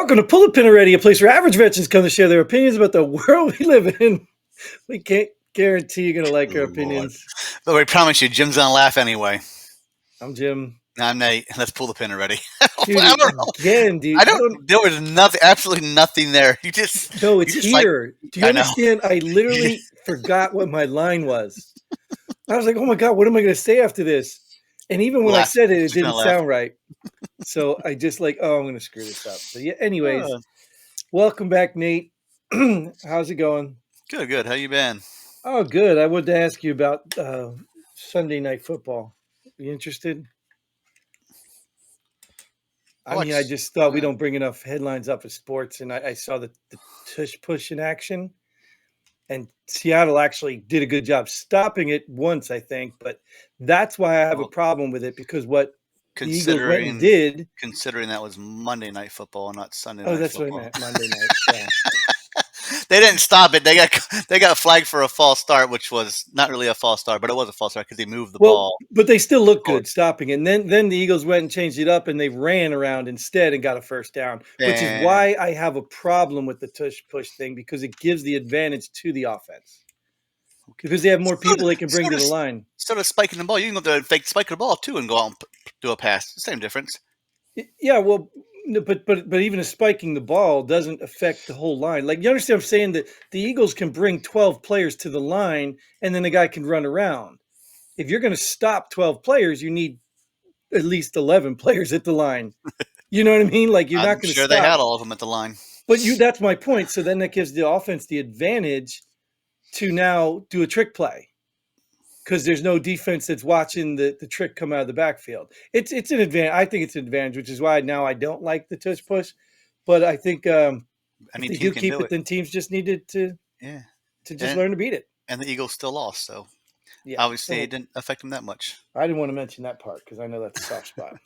Welcome to Pull the Pin Already, a place where average veterans come to share their opinions about the world we live in. We can't guarantee you're going to like our Lord. opinions. But we promise you, Jim's gonna laugh anyway. I'm Jim. I'm Nate. Let's pull the pin already. Dude, I don't know. again, dude. There was nothing. Absolutely nothing there. No, You it's just like. here. Do you I know. understand? I literally forgot what my line was. I was like, oh my God, what am I going to say after this? And even when I Laugh. said it, it Just gonna didn't laugh. sound right. So I just like, oh, I'm going to screw this up. So yeah, anyways, Uh, welcome back, Nate. How's it going? Good. How you been? Oh, good. I wanted to ask you about Sunday night football. You interested? I mean, I just thought we don't bring enough headlines up of sports, and I saw the tush push in action, and Seattle actually did a good job stopping it once, I think. But that's why I have a problem with it, because what the Eagles went and did. Considering that was Monday night football, not Sunday night Oh, that's football. what I meant. Monday night. Yeah. They didn't stop it. They got flagged for a false start, which was not really a false start, but it was a false start because they moved the ball. But they still look good stopping it. And then the Eagles went and changed it up, and they ran around instead and got a first down, which is why I have a problem with the tush push thing, because it gives the advantage to the offense. Because they have more people they can bring to the line. Instead of spiking the ball, you can go there and fake spike the ball too and go out and do a pass. Same difference. Yeah, well, but even spiking the ball doesn't affect the whole line. Like, you understand what I'm saying? That the Eagles can bring 12 players to the line, and then the guy can run around. If you're going to stop 12 players, you need at least 11 players at the line. You know what I mean? Like, you're not going to stop. They had all of them at the line. But that's my point. So then that gives the offense the advantage to now do a trick play, because there's no defense that's watching the trick come out of the backfield. It's an advantage. I think it's an advantage, which is why now I don't like the tush push. But I think if they do keep it, then teams just needed to just learn to beat it. And the Eagles still lost, so obviously it didn't affect them that much. I didn't want to mention that part because I know that's a soft spot.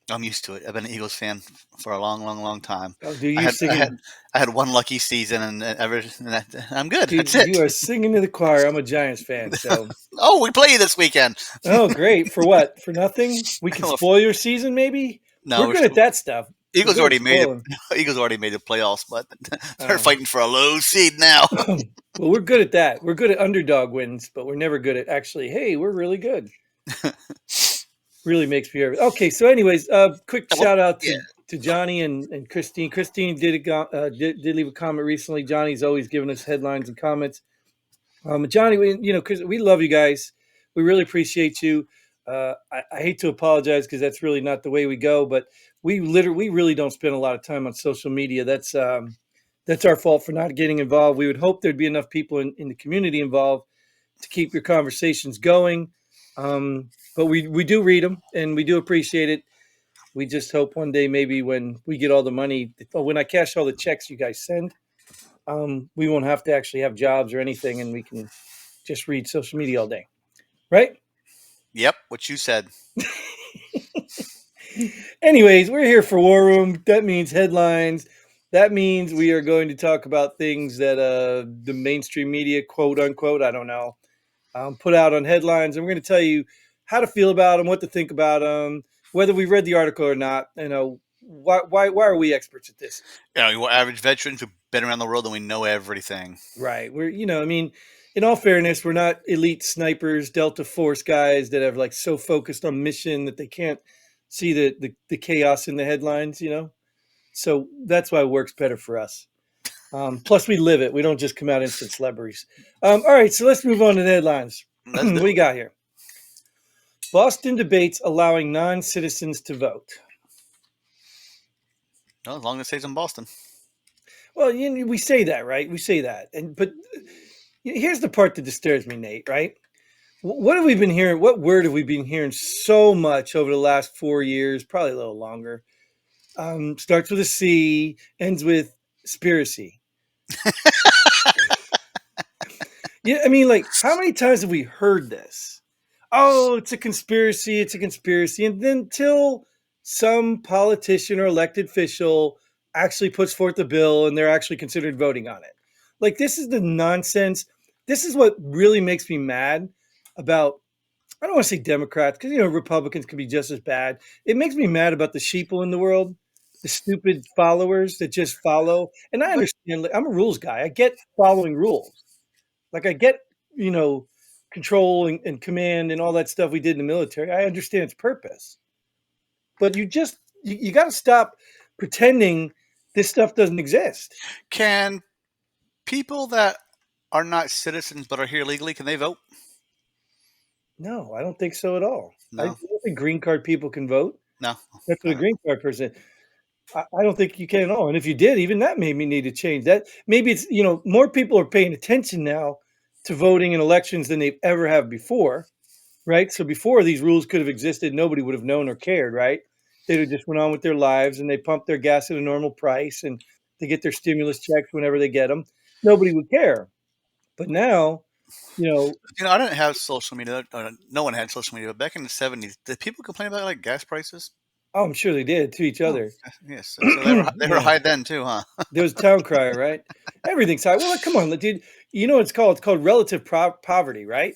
I'm used to it. I've been an Eagles fan for a long time. Oh, dude, I had one lucky season, and I'm good. Dude, that's it. You are singing to the choir. I'm a Giants fan, so. Oh, we play you this weekend. Oh, great! For what? For nothing? We can spoil your season, maybe. No, we're good at that stuff. Eagles already made it. Eagles already made the playoffs, but they're fighting for a low seed now. Well, we're good at that. We're good at underdog wins, but we're never good at actually. Hey, we're really good. Really makes me nervous. Okay, so anyways, quick shout out to Johnny and Christine. Christine did leave a comment recently. Johnny's always giving us headlines and comments. Johnny, because we love you guys. We really appreciate you. I hate to apologize because that's really not the way we go, but we really don't spend a lot of time on social media. That's our fault for not getting involved. We would hope there'd be enough people in the community involved to keep your conversations going. But we do read them, and we do appreciate it. We just hope one day, maybe when we get all the money, when I cash all the checks you guys send, we won't have to actually have jobs or anything, and we can just read social media all day. Right? Yep, what you said. Anyways, we're here for War Room. That means headlines. That means we are going to talk about things that the mainstream media, quote unquote, I don't know, put out on headlines. And we're going to tell you how to feel about them, what to think about them, whether we read the article or not. Why are we experts at this? We're average veterans who've been around the world and we know everything. Right. We're, in all fairness, we're not elite snipers, Delta Force guys that have like so focused on mission that they can't see the chaos in the headlines, So that's why it works better for us. Plus, we live it. We don't just come out instant celebrities. All right, so let's move on to the headlines. What do you got here? Boston debates allowing non-citizens to vote. No, as long as it stays in Boston. Well, we say that, right? We say that. But here's the part that disturbs me, Nate, right? What have we been hearing? What word have we been hearing so much over the last 4 years, probably a little longer? Starts with a C, ends with conspiracy. I mean, like, how many times have we heard this? Oh, it's a conspiracy. It's a conspiracy. And then till some politician or elected official actually puts forth a bill and they're actually considered voting on it. Like, this is the nonsense. This is what really makes me mad about, I don't want to say Democrats, because, Republicans can be just as bad. It makes me mad about the sheeple in the world. the stupid followers that just follow. And I But understand. I'm a rules guy. I get following rules. Like I get, you know, control and command and all that stuff we did in the military. I understand its purpose. But you got to stop pretending this stuff doesn't exist. can people that are not citizens but are here legally, can they vote? No, I don't think so at all. I No, don't think green card people can vote. no. That's what a Uh, green card person. I don't think you can at all. And if you did, even that made me need to change that. Maybe it's, more people are paying attention now to voting in elections than they've ever have before, right? So before these rules could have existed, nobody would have known or cared, right? They'd have just went on with their lives and they pump their gas at a normal price and they get their stimulus checks whenever they get them. Nobody would care. But now, you know, I didn't have social media. No one had social media. But back in the 70s, did people complain about like gas prices? oh, I'm sure they did to each Oh, other. yes. So they were Yeah. high then too, huh? There was town crier, right? Everything's high. Well, like, come on, dude. You know what it's called? It's called relative poverty, right?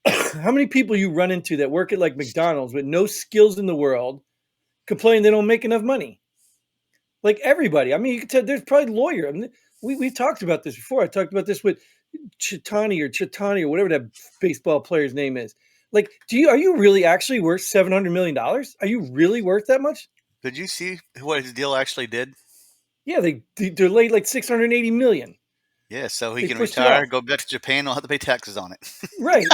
How many people you run into that work at like McDonald's with no skills in the world complain they don't make enough money? Like everybody. I mean, you can tell there's probably lawyer. I mean, we talked about this before. I talked about this with Chitani or whatever that baseball player's name is. Like, are you really actually worth $700 million? Are you really worth that much? Did you see what his deal actually did? Yeah, they're laid like 680 million. Yeah, so he They can pushed it retire, off. go back to Japan, don't have to pay taxes on it. Right.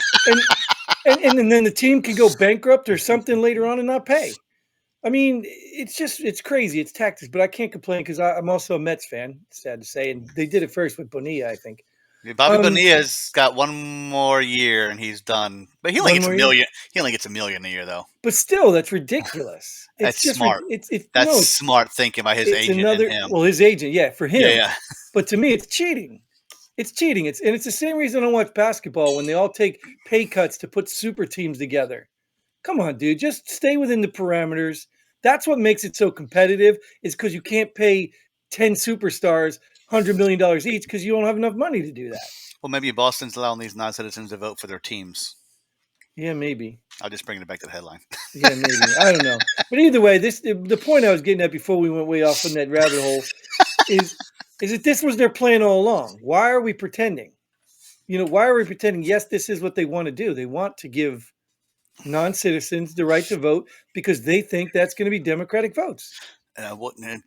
And then the team can go bankrupt or something later on and not pay. I mean, it's crazy. It's tactics, but I can't complain because I'm also a Mets fan. Sad to say, and they did it first with Bonilla, I think. Bobby Um, Bonilla's got one more year and he's done. But he only one gets a more year, million. He only gets a million a year though. but still, that's ridiculous. It's That's just smart. it's That's no, smart thinking by his it's agent and another. him. Well, his agent, yeah, for Yeah, him, yeah. but to me, it's cheating. It's cheating. It's the same reason I don't watch basketball when they all take pay cuts to put super teams together. Come on, dude. Just stay within the parameters. That's what makes it so competitive, is because you can't pay 10 superstars $100 million each because you don't have enough money to do that. Well, maybe Boston's allowing these non-citizens to vote for their teams. Yeah, maybe. I'll just bring it back to the headline. Yeah, maybe. I don't know. But either way, the point I was getting at before we went way off in that rabbit hole is that this was their plan all along. Why are we pretending? Why are we pretending? Yes, this is what they want to do. They want to give non-citizens the right to vote because they think that's going to be Democratic votes.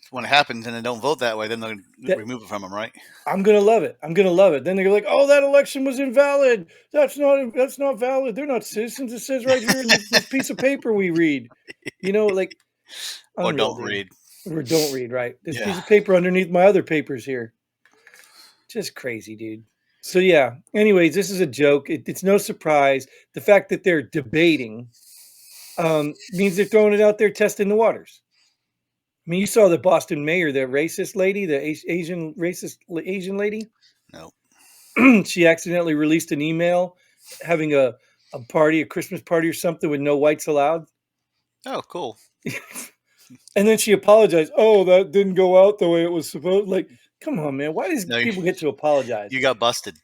When it happens and they don't vote that way, then they'll That remove it from them, right? I'm gonna love it. I'm gonna love it. Then they're like, "Oh, that election was invalid. That's not valid. They're not citizens. It says right here in this piece of paper we read." Like Or unreal, don't dude. read. Or don't read, right? This Yeah. piece of paper underneath my other papers here. Just crazy, dude. So yeah. Anyways, this is a joke. It's no surprise. The fact that they're debating means they're throwing it out there, testing the waters. I mean, you saw the Boston mayor, the racist lady, the Asian racist Asian lady. No. She accidentally released an email having a party, a Christmas party or something with no whites allowed. Oh, cool. And then she apologized. Oh, that didn't go out the way it was supposed. Like, come on, man. Why does No, people get to apologize? you got busted.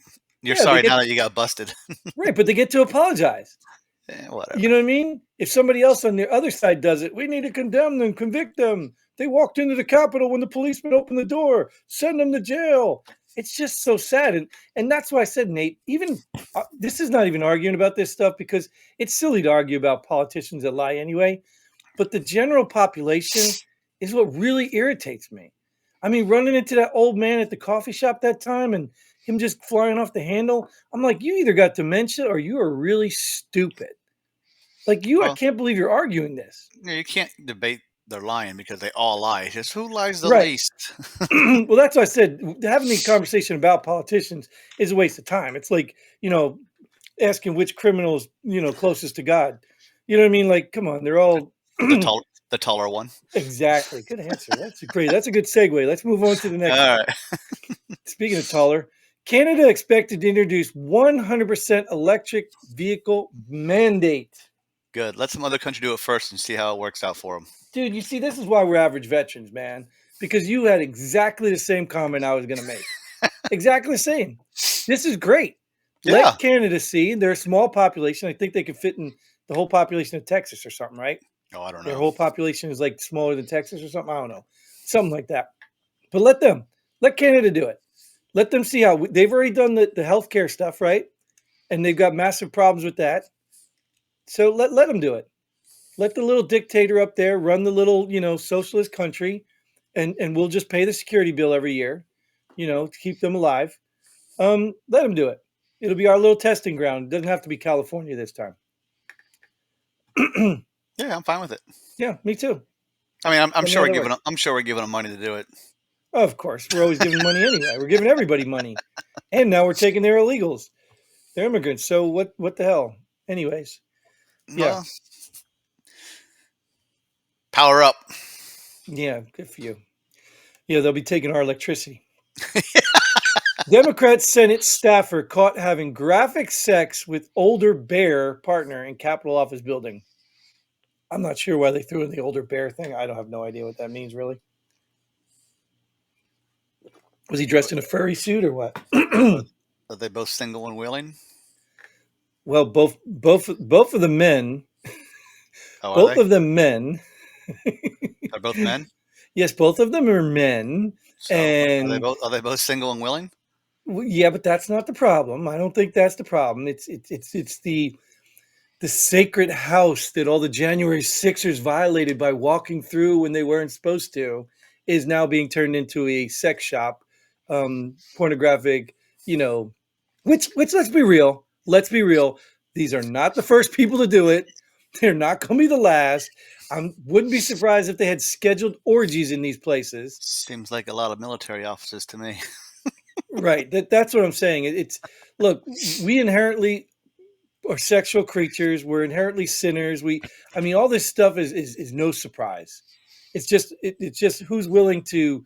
You're Yeah, they sorry get now that you got busted. right, but they get to apologize. Whatever. You know what I mean? If somebody else on the other side does it, we need to condemn them, convict them. They walked into the Capitol when the policeman opened the door. Send them to jail. It's just so sad, and that's why I said, Nate. Even this is not even arguing about this stuff because it's silly to argue about politicians that lie anyway. But the general population is what really irritates me. I mean, running into that old man at the coffee shop that time and him just flying off the handle. I'm like, you either got dementia or you are really stupid. Like I Well, can't believe you're arguing this. you can't debate their lying because they all lie. It's just who lies the Right. least. Well, that's why I said having the conversation about politicians is a waste of time. It's like, asking which criminal is, closest to God. You know what I mean? Like, come on, they're all The taller one. exactly. Good answer. That's a good segue. Let's move on to the next All one. right. Speaking of taller, Canada expected to introduce 100% electric vehicle mandate. Good. Let some other country do it first and see how it works out for them. Dude, you see, this is why we're average veterans, man. Because you had exactly the same comment I was going to make. Exactly the same. This is great. Yeah. Let Canada see. They're a small population. I think they could fit in the whole population of Texas or something, right? Oh, I don't Their know. whole population is like smaller than Texas or something. I don't know, something like that. But let Canada do it. Let them see how they've already done the healthcare stuff, right? And they've got massive problems with that. So let them do it. Let the little dictator up there run the little, socialist country, and we'll just pay the security bill every year, to keep them alive. Let them do it. It'll be our little testing ground. It doesn't have to be California this time. Yeah, I'm fine with it. Yeah, me too. I mean, I'm Tell me sure how we're that giving works. them, I'm sure we're giving them money to do it. Of course, we're always giving money anyway. We're giving everybody money, and now we're taking their illegals. They're immigrants. So what the hell? Anyways, yeah, Well, power up. yeah, good for you. Yeah, they'll be taking our electricity. Democrat Senate staffer caught having graphic sex with older bear partner in Capitol office building. I'm not sure why they threw in the older bear thing. I don't have no idea what that means, really. Was he dressed in a furry suit or what? Are, are they both single and willing? Well, both of the men, Oh, are both they? of them men. They're both men. Yes, both of them are men, So and are they both single and willing? yeah, but that's not the problem. I don't think that's the problem. It's the sacred house that all the January Sixers violated by walking through when they weren't supposed to is now being turned into a sex shop, pornographic, you know, which let's be real. Let's be real. These are not the first people to do it. They're not going to be the last. I wouldn't be surprised if they had scheduled orgies in these places. Seems like a lot of military officers to me. Right. That's what I'm saying. It's look, we inherently are sexual creatures. We're inherently sinners. I mean, all this stuff is no surprise. It's just who's willing to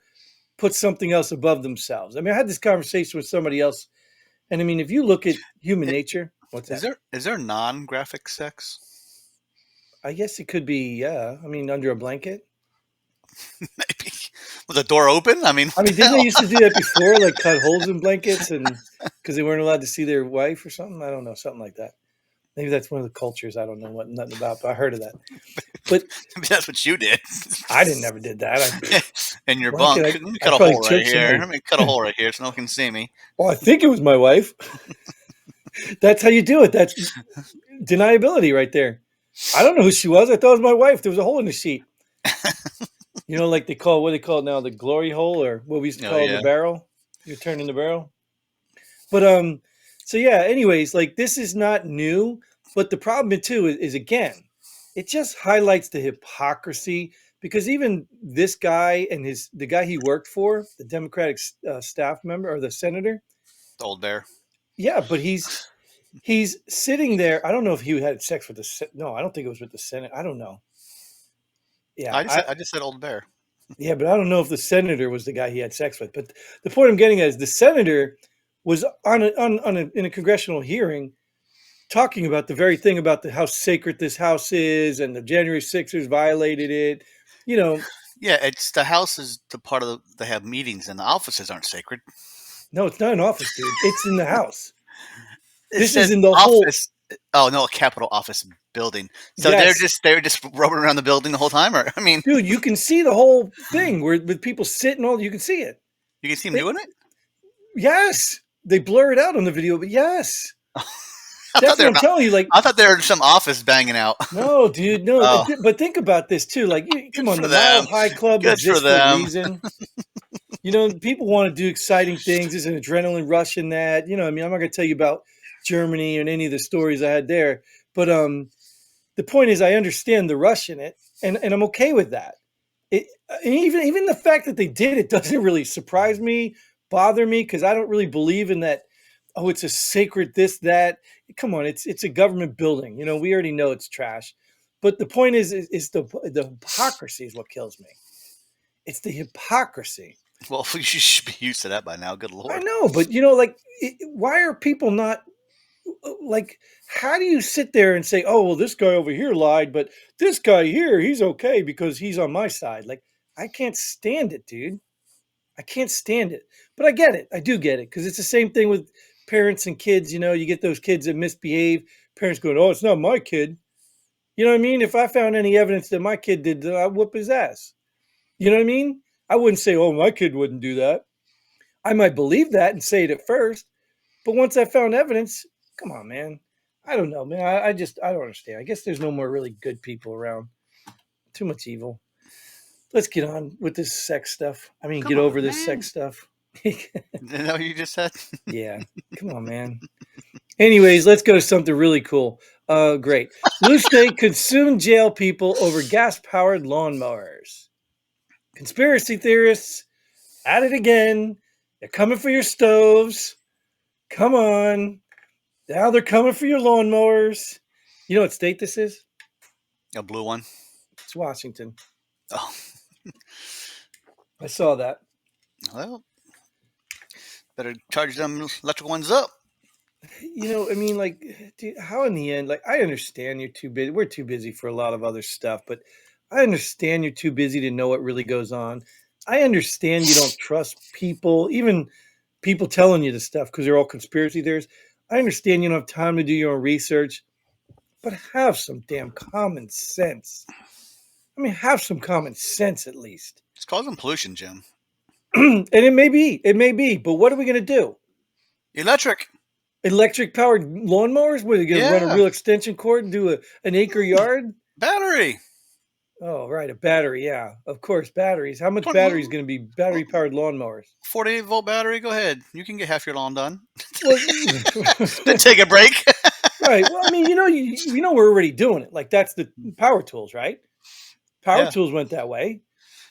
put something else above themselves. I mean, I had this conversation with somebody else, and I mean, if you look at human It, nature, what's that? is there non-graphic sex? I guess it could be, yeah. I mean, under a blanket. Maybe with the door open. I mean, I what mean, the didn't they hell? used to do that before, like cut holes in blankets and because they weren't allowed to see their wife or something? I don't know, something like that. Maybe that's one of the cultures I don't know nothing about, but I heard of that. But Maybe that's what you did. I didn't never did that. In your Blanket, bunk. Let me I cut a probably hole right choked here. somebody. Let me cut a hole right here so no one can see me. Well, I think it was my wife. That's how you do it. That's deniability right there. I don't know who she was. I thought it was my wife. There was a hole in the sheet. Like what they call it now, the glory hole, or what we used to Oh call the yeah. barrel. You're turning the barrel. But so yeah. Anyways, like this is not new, but the problem too is again, it just highlights the hypocrisy because even this guy and the guy he worked for, the Democratic staff member or the senator, The old bear. yeah, but he's sitting there. I don't know if he had sex with no, I don't think it was with the Senate. I don't know. Yeah, I just said old bear. yeah, but I don't know if the senator was the guy he had sex with. But the point I'm getting at is the senator was in a congressional hearing talking about the very thing about how sacred this house is and the January Sixers violated it. You know, Yeah, it's the house is the part of they have meetings and the offices aren't sacred. no, it's not an office, dude. It's in the house. It This is says in the whole. office. Oh no, a Capitol office building. So Yes, they're just rubbing around the building the whole time, or I mean, dude, you can see the whole thing where with people sitting all. You can see it. you can see them They, doing it. yes, they blur it out on the video, but yes, I thought that's they what were I'm not. telling you. Like, I thought they were in some office banging out. no, dude, no. Oh, But think about this too. Like, come good on, for the Mile them. High Club Good for exists for a them. reason. People want to do exciting things. There's an adrenaline rush in that. I mean, I'm not going to tell you about Germany and any of the stories I had there, but the point is, I understand the rush in it, and I'm okay with that. And even the fact that they did it doesn't really surprise me, bother me, because I don't really believe in that. Oh, it's a sacred this that. Come on, it's a government building. We already know it's trash. But the point is the hypocrisy is what kills me. It's the hypocrisy. Well, you should be used to that by now. Good I lord. know, but like, why are people not like? How do you sit there and say, "Oh, well, this guy over here lied, but this guy here, he's okay because he's on my side"? Like, I can't stand it, dude. I can't stand it. But I get it. I do get it because it's the same thing with parents and kids. You get those kids that misbehave. Parents going, "Oh, it's not my kid." You know what I mean? If I found any evidence that my kid did, I'd whoop his ass. You know what I mean? I wouldn't say, oh, my kid wouldn't do that. I might believe that and say it at first, but once I found evidence, come on, man. I don't know, man. I don't understand. I guess there's no more really good people around. Too much evil. Let's get on with this sex stuff. I mean, get over this sex stuff. Is that what you just said? Yeah. Come on, man. Anyways, let's go to something really cool. Great. Blue state could soon jail people over gas-powered lawnmowers. Conspiracy theorists at it again. They're coming for your stoves. Come on. Now they're coming for your lawnmowers. You know what state this is? A blue one. It's Washington. Oh. I saw that. Well, better charge them electric ones up. You know, I mean, like, dude, how in the end, like, I understand you're too busy. We're too busy for a lot of other stuff, but I understand you're too busy to know what really goes on. I understand you don't trust people, even people telling you this stuff because they're all conspiracy theorists. I understand you don't have time to do your own research, but have some damn common sense. I mean, have some common sense at least. It's causing pollution, Jim. And it may be, but what are we going to do? Electric powered lawnmowers? What, are you going to run a real extension cord and do an acre yard? Battery. Oh, right. A battery. Yeah, of course. Batteries. How much battery is going to be battery powered lawnmowers? 48-volt battery. Go ahead. You can get half your lawn done. Well, Then take a break. Right. Well, I mean, you know, we're already doing it. Like that's the power tools, right? Power tools went that way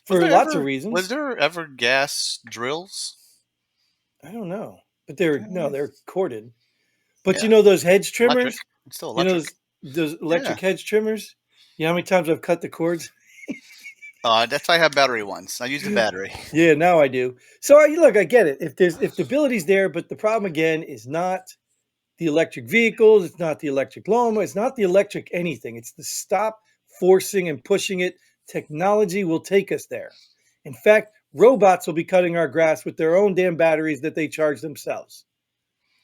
for lots of reasons. Was there ever gas drills? I don't know, but they're corded. But you know those hedge trimmers? Electric. It's still electric. You know those electric hedge trimmers? You know how many times I've cut the cords? That's why I have battery ones. I use the battery. Yeah, now I do. So look, I get it. If the ability's there, but the problem again is not the electric vehicles, it's not the electric lawnmower, it's not the electric anything. It's the stop forcing and pushing it. Technology will take us there. In fact, robots will be cutting our grass with their own damn batteries that they charge themselves.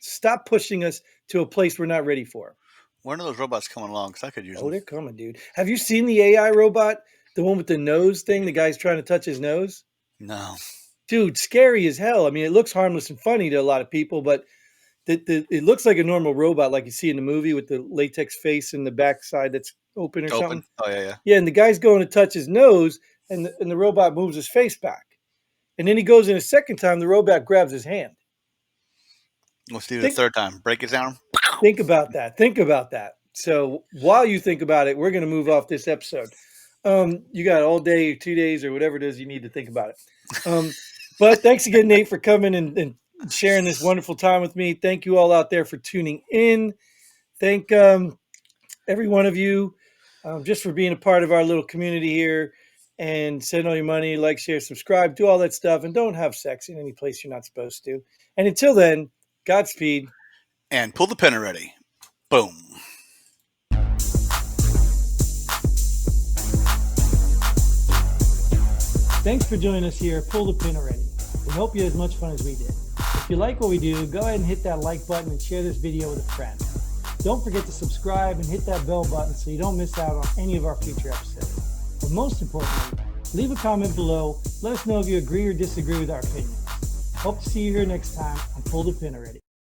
Stop pushing us to a place we're not ready for. When are those robots coming along? Because I could use them. Oh, they're coming, dude. Have you seen the AI robot? The one with the nose thing? The guy's trying to touch his nose? No. Dude, scary as hell. I mean, it looks harmless and funny to a lot of people, but it looks like a normal robot like you see in the movie with the latex face and the backside that's open or something. Oh, yeah. Yeah, and the guy's going to touch his nose, and the robot moves his face back. And then he goes in a second time, the robot grabs his hand. Let's do it the third time. Break his arm. Think about that. So while you think about it, we're going to move off this episode. You got all day, 2 days, or whatever it is you need to think about it. But thanks again, Nate, for coming and sharing this wonderful time with me. Thank you all out there for tuning in. Thank every one of you just for being a part of our little community here. And send all your money, like, share, subscribe, do all that stuff. And don't have sex in any place you're not supposed to. And until then, Godspeed. And pull the pin already. Boom. Thanks for joining us here. Pull the pin already. We hope you had as much fun as we did. If you like what we do, go ahead and hit that like button and share this video with a friend. Don't forget to subscribe and hit that bell button so you don't miss out on any of our future episodes. But most importantly, leave a comment below. Let us know if you agree or disagree with our opinions. Hope to see you here next time on Pull the Pin Already.